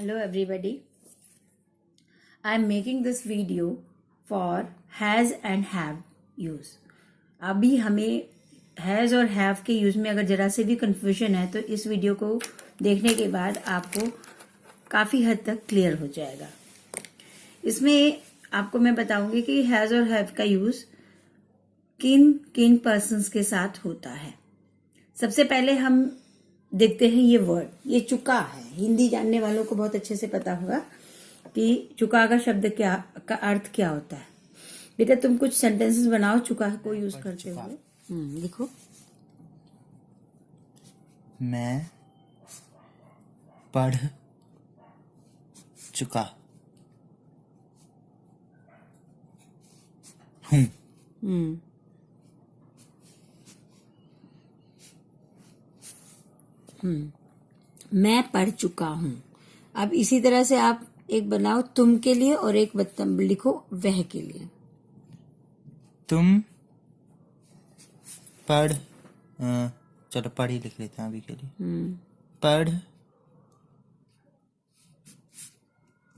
Hello everybody. I am making this video for has and have use. अभी हमें has और have के use में अगर जरा से भी कंफ्यूजन है तो इस वीडियो को देखने के बाद आपको काफी हद तक क्लियर हो जाएगा। इसमें आपको मैं बताऊंगी कि has और have का यूज किन किन पर्सन्स के साथ होता है। सबसे पहले हम देखते हैं ये वर्ड, ये चुका है। हिंदी जानने वालों को बहुत अच्छे से पता होगा कि चुका का शब्द क्या का अर्थ क्या होता है। बेटा तुम कुछ सेंटेंसेस बनाओ चुका को यूज करते हुए। लिखो। मैं पढ़ चुका हूँ। मैं पढ़ चुका हूँ। अब इसी तरह से आप एक बनाओ तुम के लिए और एक लिखो वह के लिए। तुम पढ़ चलो पढ़ ही लिख लेते हैं अभी के लिए। पढ़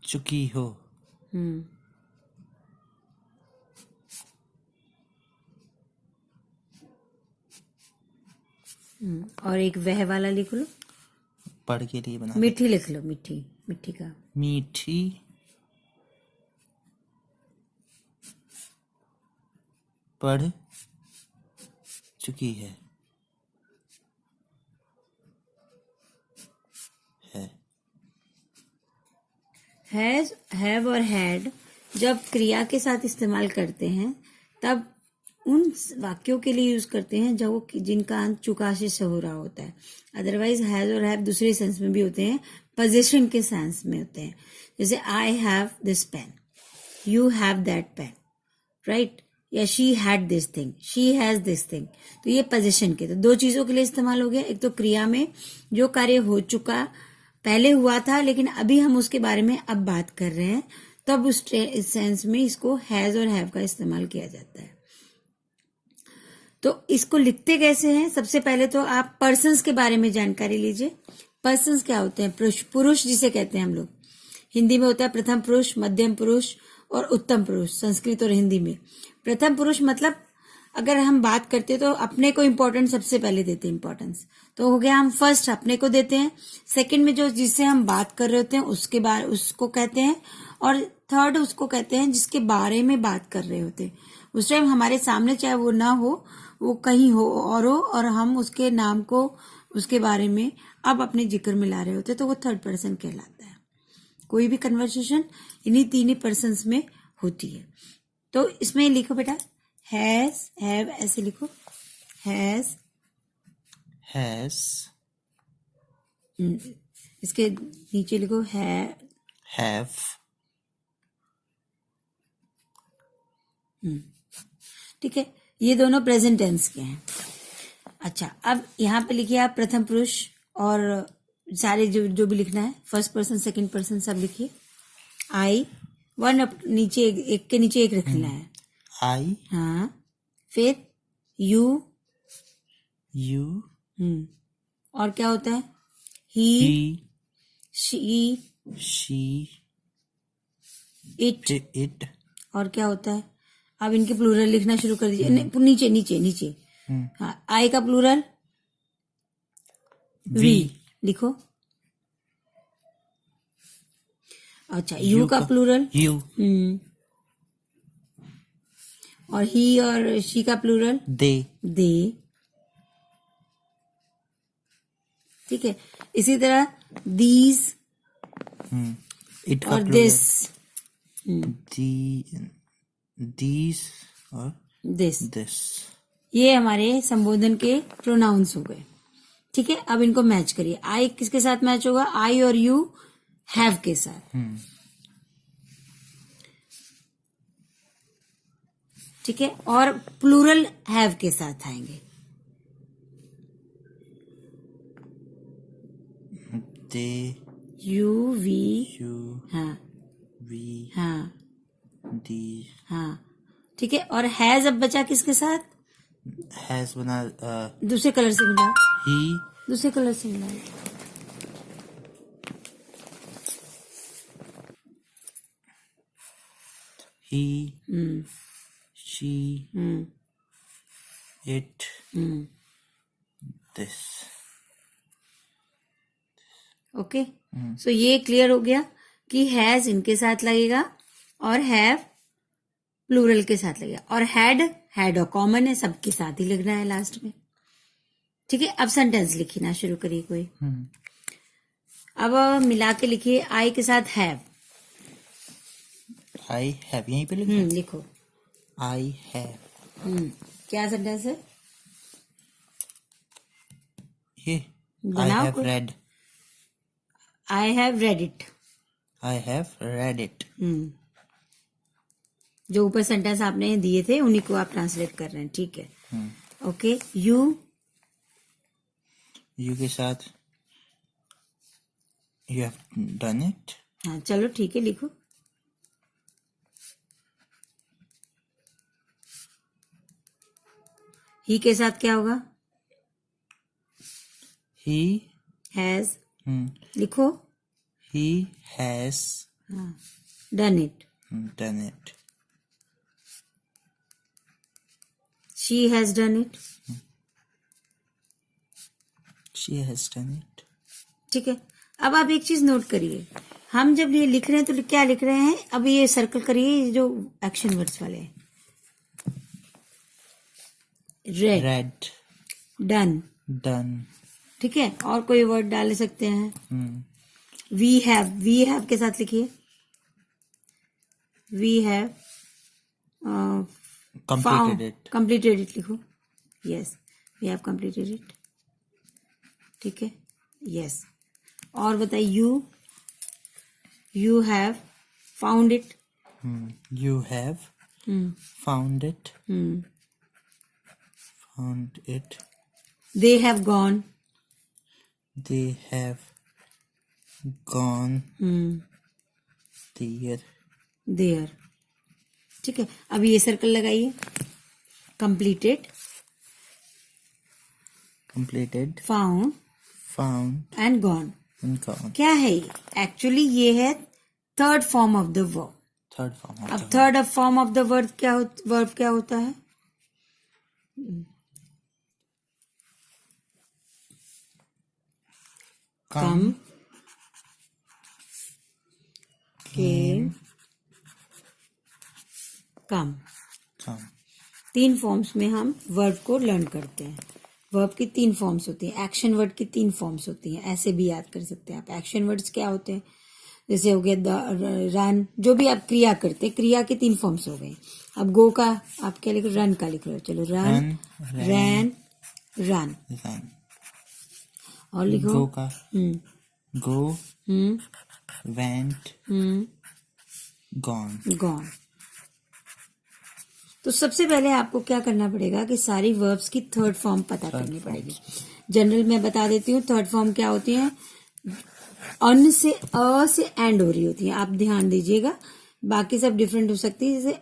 चुकी हो। और एक वह वाला लिख लो। पढ़ के लिए बना मीठी लिख लो। मीठी मीठी का मीठी पढ़ चुकी है। हैज, हैव और हैड जब क्रिया के साथ इस्तेमाल करते हैं तब उन वाक्यों के लिए यूज करते हैं जब वो जिनका अंत चुका से हो रहा होता है। अदरवाइज हैज और हैव दूसरे सेंस में भी होते हैं, पोजीशन के सेंस में होते हैं। जैसे I have this pen, you have that pen, right? या she had this thing, she has this thing. तो ये पोजीशन के तो दो चीजों के लिए इस्तेमाल हो गया। एक तो क्रिया में जो कार्य हो चुका पहले हुआ था लेकिन अभी हम उसके बारे में अब बात कर रहे हैं, तब उस सेंस में इसको हैज और हैव का इस्तेमाल किया जाता है। तो इसको लिखते कैसे हैं? सबसे पहले तो आप पर्सन्स के बारे में जानकारी लीजिए। पर्सन्स क्या होते हैं? पुरुष जिसे कहते हैं हम लोग। हिंदी में होता है प्रथम पुरुष, मध्यम पुरुष और उत्तम पुरुष, संस्कृत और हिंदी में। प्रथम पुरुष मतलब अगर हम बात करते हैं तो अपने को इम्पोर्टेंस सबसे पहले देते हैं, इम्पोर्टेंस तो हो गया, हम फर्स्ट अपने को देते हैं। सेकंड में जो जिससे हम बात कर रहे होते हैं उसके बारे उसको कहते हैं, और थर्ड उसको कहते हैं जिसके बारे में बात कर रहे होते हैं। उस टाइम हमारे सामने चाहे वो ना हो, वो कहीं हो और हम उसके नाम को उसके बारे में अब अपने जिक्र में ला रहे होते तो वो थर्ड पर्सन कहलाता है। कोई भी कन्वर्सेशन इन्हीं तीन ही पर्सन्स में होती है। तो इसमें लिखो बेटा हैज, हैव, ऐसे लिखो। हैज, इसके नीचे लिखो हैव, ठीक है। ये दोनों प्रेजेंट टेंस के हैं। अच्छा, अब यहाँ पे लिखिए आप प्रथम पुरुष और सारे जो भी लिखना है, फर्स्ट पर्सन सेकंड पर्सन सब लिखिए। आई, वन नीचे एक के नीचे एक रखना है। आई, हाँ, फिर यू, और क्या होता है? ही, शी, इट, और क्या होता है? अब इनके प्लूरल लिखना शुरू कर दीजिए। नीचे नीचे नीचे। हाँ, आई का प्लूरल वी लिखो। अच्छा, यू का प्लूरल यू, और ही और शी का प्लूरल दे। ठीक है। इसी तरह दीज इट का और दिस, दीज और दिस, ये हमारे संबोधन के प्रोनाउंस हो गए। ठीक है। अब इनको मैच करिए। आई किसके साथ मैच होगा? आई और यू हैव के साथ। ठीक है। और प्लूरल हैव के साथ आएंगे। दे, यू, वी, हाँ, वी, हाँ, दी, हाँ, ठीक है। और हैज अब बचा किसके साथ? हैज बना दूसरे कलर से मिलाओ। ही, दूसरे कलर से मिलाओ। he, hmm she, hmm it, hmm this. Okay. So ये क्लियर हो गया कि हैज इनके साथ लगेगा और हैव प्लूरल के साथ लगेगा, और हैड और कॉमन है, सबके साथ ही लिखना है लास्ट में। ठीक है, अब सेंटेंस लिखना शुरू करिए कोई। अब मिला के लिखिए, आई के साथ हैव। I have यहीं पे लिखना। लिखो। I have क्या सेंटेंस है? ये I बनाओ have कोई। read. I have read it. I have read it. जो ऊपर सेंटेंस आपने दिए थे उन्हीं को आप ट्रांसलेट कर रहे हैं, ठीक है। ओके। यू के साथ you have done it. हाँ चलो ठीक है, लिखो। ही के साथ क्या होगा? He has. लिखो। he has done it. done it. She has done it. She has done it. ठीक है। अब आप एक चीज नोट करिए, हम जब ये लिख रहे हैं तो क्या लिख रहे हैं? अब ये सर्कल करिए, ये जो एक्शन वर्ड्स वाले हैं। Red, Read, done, done. ठीक है। और कोई वर्ड डाल सकते हैं। वी हैव के साथ लिखिए। We have Completed it. Completed it लिखो। Yes, we have completed it. ठीक है, यस। और बताइए, you have found it. You have found it. Found it. They have gone. They have gone there. There. ठीक है, अब ये सर्कल लगाइए। Completed, Completed. Found Found and gone. and gone. क्या है ये? एक्चुअली ये है third form of the verb. Third form of अब the third फॉर्m of the verb क्या होता है? कम, केम, कम। come. 3 फॉर्म्स में हम वर्ब को लर्न करते हैं। वर्ब की 3 फॉर्म्स होती हैं, एक्शन वर्ड की 3 फॉर्म्स होती हैं। ऐसे भी याद कर सकते हैं आप। एक्शन वर्ड्स क्या होते हैं? जैसे हो गया रन, जो भी आप क्रिया करते हैं, क्रिया के 3 फॉर्म्स हो गए। अब गो का आप क्या लिख रहे हो? रन का लिख रहे हो। चलो, रन, रैन, रन। Run. और लिखो। Go का go, हम्म went, gone. गॉन। तो सबसे पहले आपको क्या करना पड़ेगा कि सारी वर्ब्स की थर्ड फॉर्म पता करनी पड़ेगी। जनरल मैं बता देती हूँ, थर्ड फॉर्म क्या होती है? अन से, अ से एंड हो रही होती है। आप ध्यान दीजिएगा, बाकी सब डिफरेंट हो सकती है। जैसे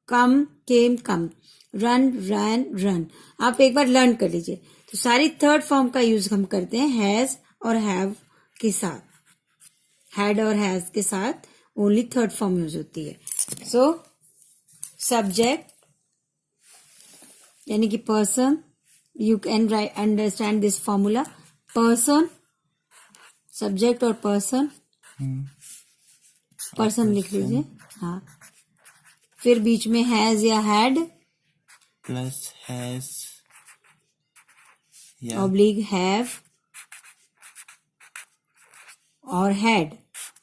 कम, केम, कम, रन, रैन, रन। आप एक बार लर्न कर लीजिए। तो सारी थर्ड फॉर्म का यूज हम करते हैं हैज और हैव के साथ। हैड और हैज के साथ ओनली थर्ड फॉर्म यूज होती है। सो सब्जेक्ट यानी कि person, you can understand this formula. Person, subject और पर्सन। पर्सन लिख लीजिए। हाँ, फिर बीच में हैज या had, Plus has. Yeah. Oblique have और had.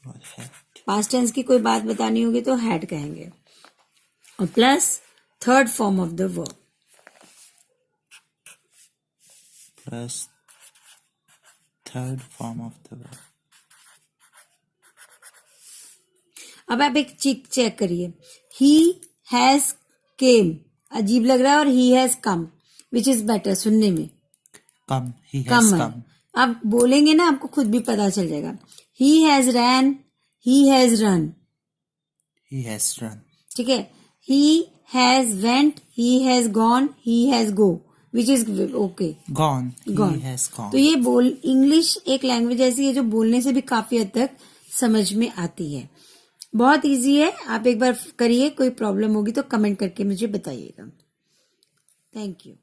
Or had. Past tense की कोई बात बतानी होगी तो हैड कहेंगे। और plus third form of the verb. Plus third form of the verb. अब आप एक चीज चेक करिए। ही हैज केम, अजीब लग रहा है, और he has come, which is better सुनने में? Come. He has कम है। come. आप बोलेंगे ना, आपको खुद भी पता चल जाएगा। He has ran, he has run. He has run. ठीक है। He has went, he has gone, he has go, which is okay. Gone. Gone. He has gone. तो ये इंग्लिश एक लैंग्वेज ऐसी है जो बोलने से भी काफी हद तक समझ में आती है। बहुत इजी है, आप एक बार करिए, कोई प्रॉब्लम होगी तो कमेंट करके मुझे बताइएगा। Thank you.